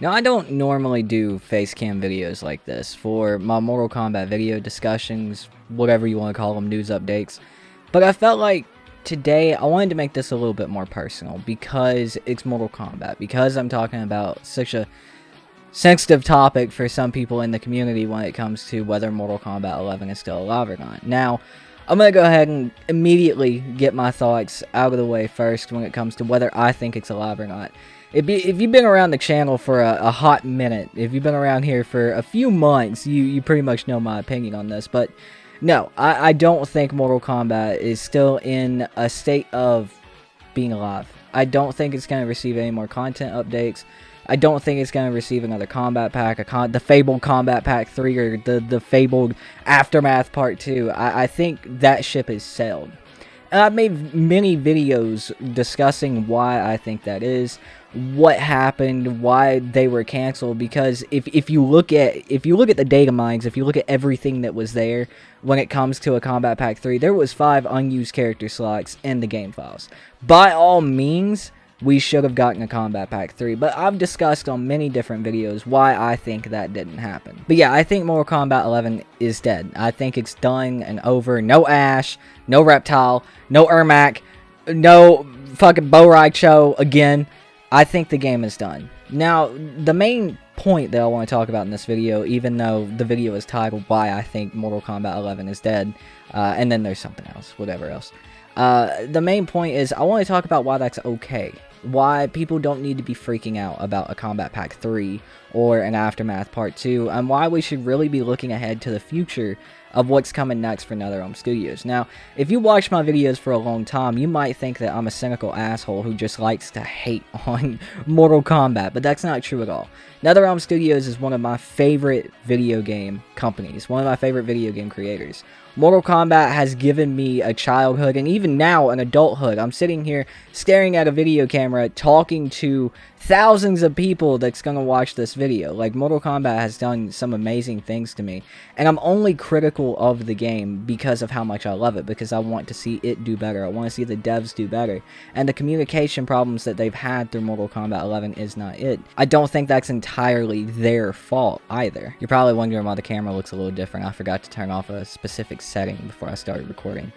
Now, I don't normally do face cam videos like this for my Mortal Kombat video discussions, whatever you want to call them, news updates. But I felt like today I wanted to make this a little bit more personal because it's Mortal Kombat, because I'm talking about such a sensitive topic for some people in the community when it comes to whether Mortal Kombat 11 is still alive or not. Now, I'm going to go ahead and immediately get my thoughts out of the way first when it comes to whether I think it's alive or not. If you've been around the channel for a hot minute, if you've been around here for a few months, you pretty much know my opinion on this. But no, I don't think Mortal Kombat is still in a state of being alive. I don't think it's going to receive any more content updates. I don't think it's going to receive another combat pack, the fabled Combat Pack 3 or the fabled Aftermath Part 2. I think that ship is sailed. And I've made many videos discussing why I think that is, what happened, why they were canceled, because if you look at the data mines, if you look at everything that was there when it comes to a Combat Pack 3, there was 5 unused character slots in the game files. By all means, we should have gotten a Combat Pack 3, but I've discussed on many different videos why I think that didn't happen. But yeah, I think Mortal Kombat 11 is dead. I think it's done and over. No Ash, no Reptile, no Ermac, no fucking Bo Raicho again. I think the game is done. Now, the main point that I want to talk about in this video, even though the video is titled Why I Think Mortal Kombat 11 is Dead, and then there's something else, whatever else. The main point is I want to talk about why that's okay. Why people don't need to be freaking out about a Combat Pack 3 or an Aftermath Part 2, and why we should really be looking ahead to the future of what's coming next for NetherRealm Studios. Now, if you watch my videos for a long time, you might think that I'm a cynical asshole who just likes to hate on Mortal Kombat, but that's not true at all. NetherRealm Studios is one of my favorite video game companies, one of my favorite video game creators. Mortal Kombat has given me a childhood, and even now an adulthood. I'm sitting here staring at a video camera, talking to thousands of people that's going to watch this video. Like, Mortal Kombat has done some amazing things to me, and I'm only critical of the game because of how much I love it, because I want to see it do better. I want to see the devs do better, and the communication problems that they've had through Mortal Kombat 11 is not it. I don't think that's entirely their fault either. You're probably wondering why the camera looks a little different. I forgot to turn off a specific setting before I started recording.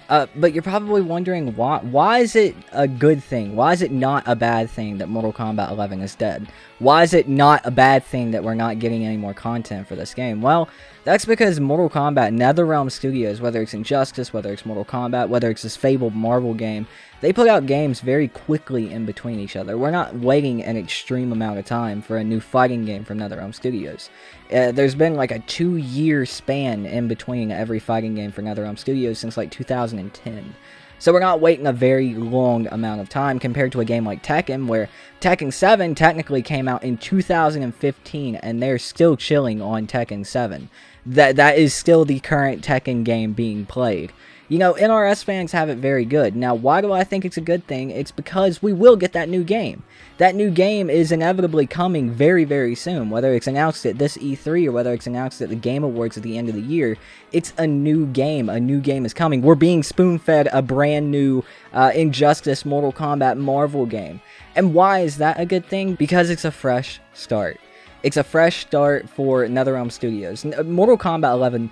But you're probably wondering why is it a good thing? Why is it not a bad thing that Mortal Kombat 11 is dead? Why is it not a bad thing that we're not getting any more content for this game? Well, that's because Mortal Kombat, NetherRealm Studios, whether it's Injustice, whether it's Mortal Kombat, whether it's this fabled Marvel game, they put out games very quickly in between each other. We're not waiting an extreme amount of time for a new fighting game from NetherRealm Studios. There's been like a 2-year span in between every fighting game for NetherRealm Studios since like 2010. So we're not waiting a very long amount of time compared to a game like Tekken, where Tekken 7 technically came out in 2015, and they're still chilling on Tekken 7. That is still the current Tekken game being played. You know, NRS fans have it very good. Now, why do I think it's a good thing? It's because we will get that new game. That new game is inevitably coming very, very soon. Whether it's announced at this E3 or whether it's announced at the Game Awards at the end of the year, it's a new game. A new game is coming. We're being spoon-fed a brand new Injustice, Mortal Kombat, Marvel game. And why is that a good thing? Because it's a fresh start. It's a fresh start for NetherRealm Studios. Mortal Kombat 11...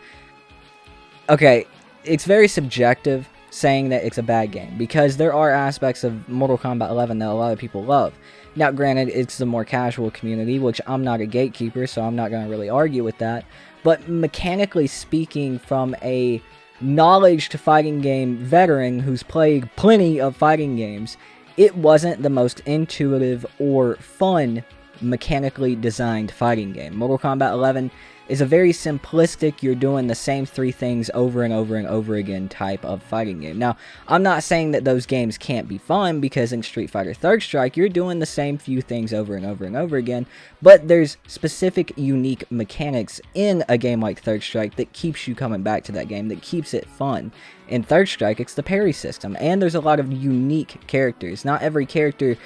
Okay, it's very subjective saying that it's a bad game, because there are aspects of Mortal Kombat 11 that a lot of people love. Now, granted, it's the more casual community, which I'm not a gatekeeper, so I'm not going to really argue with that. But mechanically speaking, from a knowledge to fighting game veteran who's played plenty of fighting games, it wasn't the most intuitive or fun mechanically designed fighting game. Mortal Kombat 11 is a very simplistic, you're doing the same 3 things over and over and over again type of fighting game. Now, I'm not saying that those games can't be fun, because in Street Fighter Third Strike, you're doing the same few things over and over and over again, but there's specific, unique mechanics in a game like Third Strike that keeps you coming back to that game, that keeps it fun. In Third Strike, it's the parry system, and there's a lot of unique characters. Not every character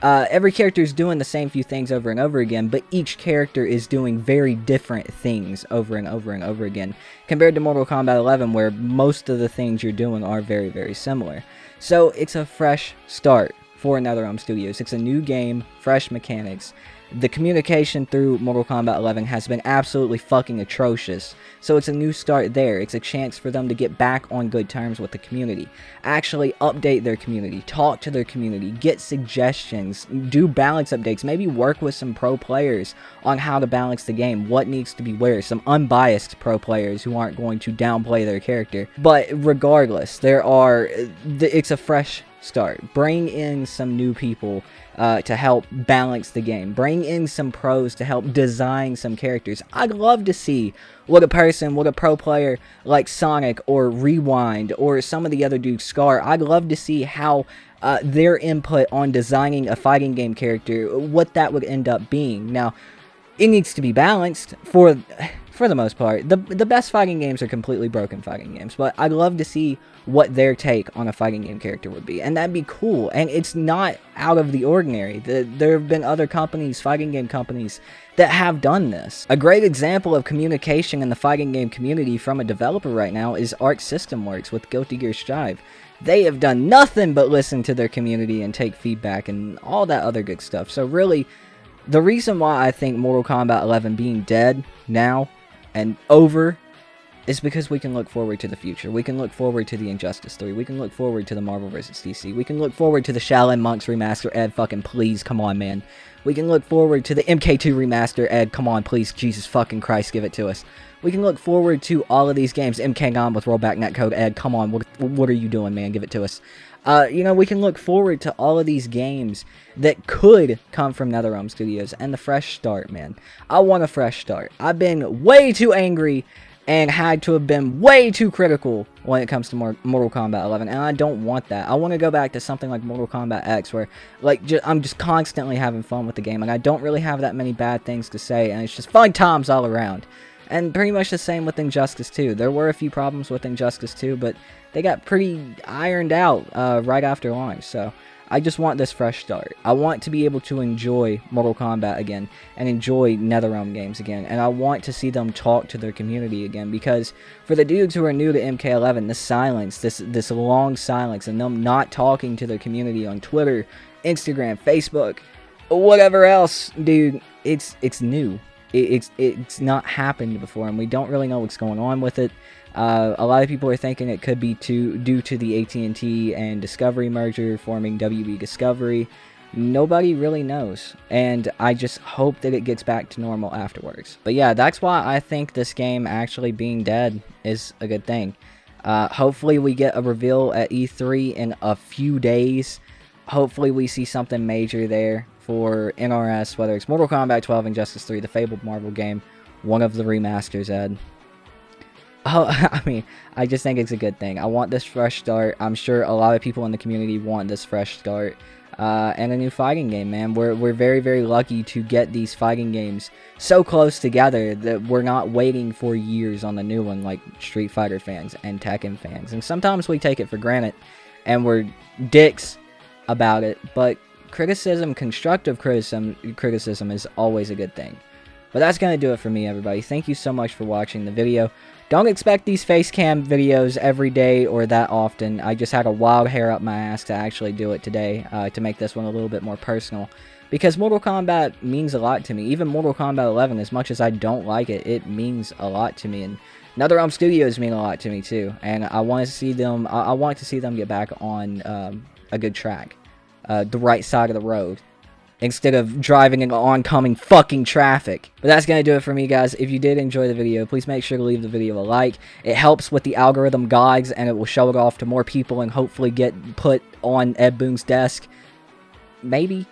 is doing the same few things over and over again, but each character is doing very different things over and over and over again, compared to Mortal Kombat 11, where most of the things you're doing are very, very similar. So it's a fresh start for NetherRealm Studios. It's a new game, fresh mechanics, The communication through Mortal Kombat 11 has been absolutely fucking atrocious. So it's a new start there. It's a chance for them to get back on good terms with the community. Actually update their community, talk to their community, get suggestions, do balance updates, maybe work with some pro players on how to balance the game, what needs to be where, some unbiased pro players who aren't going to downplay their character. But regardless, it's a fresh start. Bring in some new people to help balance the game. Bring in some pros to help design some characters. I'd love to see what a pro player like Sonic or Rewind or some of the other dudes, Scar, I'd love to see how their input on designing a fighting game character, what that would end up being. Now, it needs to be balanced for the most part. The best fighting games are completely broken fighting games, but I'd love to see what their take on a fighting game character would be, and that'd be cool, and it's not out of the ordinary. There have been other companies, fighting game companies, that have done this. A great example of communication in the fighting game community from a developer right now is Arc System Works with Guilty Gear Strive. They have done nothing but listen to their community and take feedback and all that other good stuff. So really, the reason why I think Mortal Kombat 11 being dead now and over is because we can look forward to the future. We can look forward to the Injustice 3. We can look forward to the Marvel vs. DC. We can look forward to the Shaolin Monks remaster. Ed, fucking please, come on, man. We can look forward to the MK2 remaster. Ed, come on, please, Jesus fucking Christ, give it to us. We can look forward to all of these games. MK9 with rollback netcode. Ed, come on, what are you doing, man? Give it to us. We can look forward to all of these games that could come from NetherRealm Studios and the fresh start, man. I want a fresh start. I've been way too angry and had to have been way too critical when it comes to Mortal Kombat 11, and I don't want that. I want to go back to something like Mortal Kombat X, where I'm just constantly having fun with the game, and I don't really have that many bad things to say, and it's just fun times all around. And pretty much the same with Injustice 2. There were a few problems with Injustice 2, but they got pretty ironed out right after launch, so I just want this fresh start. I want to be able to enjoy Mortal Kombat again and enjoy NetherRealm games again, and I want to see them talk to their community again, because for the dudes who are new to MK11, the silence, this long silence, and them not talking to their community on Twitter, Instagram, Facebook, whatever else, dude, it's new. It's not happened before, and we don't really know what's going on with it. A lot of people are thinking it could be due to the AT&T and Discovery merger forming WB Discovery. Nobody really knows, and I just hope that it gets back to normal afterwards. But yeah, that's why I think this game actually being dead is a good thing. Hopefully we get a reveal at E3 in a few days. Hopefully we see something major there for NRS, whether it's Mortal Kombat 12, Injustice 3, the fabled Marvel game, one of the remasters, Ed. Oh, I mean, I just think it's a good thing. I want this fresh start. I'm sure a lot of people in the community want this fresh start. And a new fighting game, man. We're very, very lucky to get these fighting games so close together that we're not waiting for years on the new one like Street Fighter fans and Tekken fans. And sometimes we take it for granted and we're dicks about it, but criticism, constructive criticism is always a good thing. But that's going to do it for me, everybody. Thank you so much for watching the video. Don't expect these face cam videos every day or that often. I just had a wild hair up my ass to actually do it today, to make this one a little bit more personal. Because Mortal Kombat means a lot to me. Even Mortal Kombat 11, as much as I don't like it, it means a lot to me. And NetherRealm Studios mean a lot to me too. And I want to see them. I want to see them get back on a good track, the right side of the road, instead of driving in oncoming fucking traffic. But that's going to do it for me, guys. If you did enjoy the video, please make sure to leave the video a like. It helps with the algorithm guides, and it will show it off to more people and hopefully get put on Ed Boon's desk. Maybe.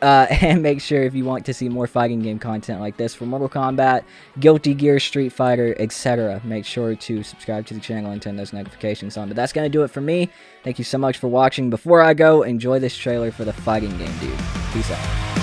And make sure, if you want to see more fighting game content like this for Mortal Kombat, Guilty Gear, Street Fighter, etc., make sure to subscribe to the channel and turn those notifications on. But that's going to do it for me. Thank you so much for watching. Before I go, enjoy this trailer for the fighting game, dude. Peace out.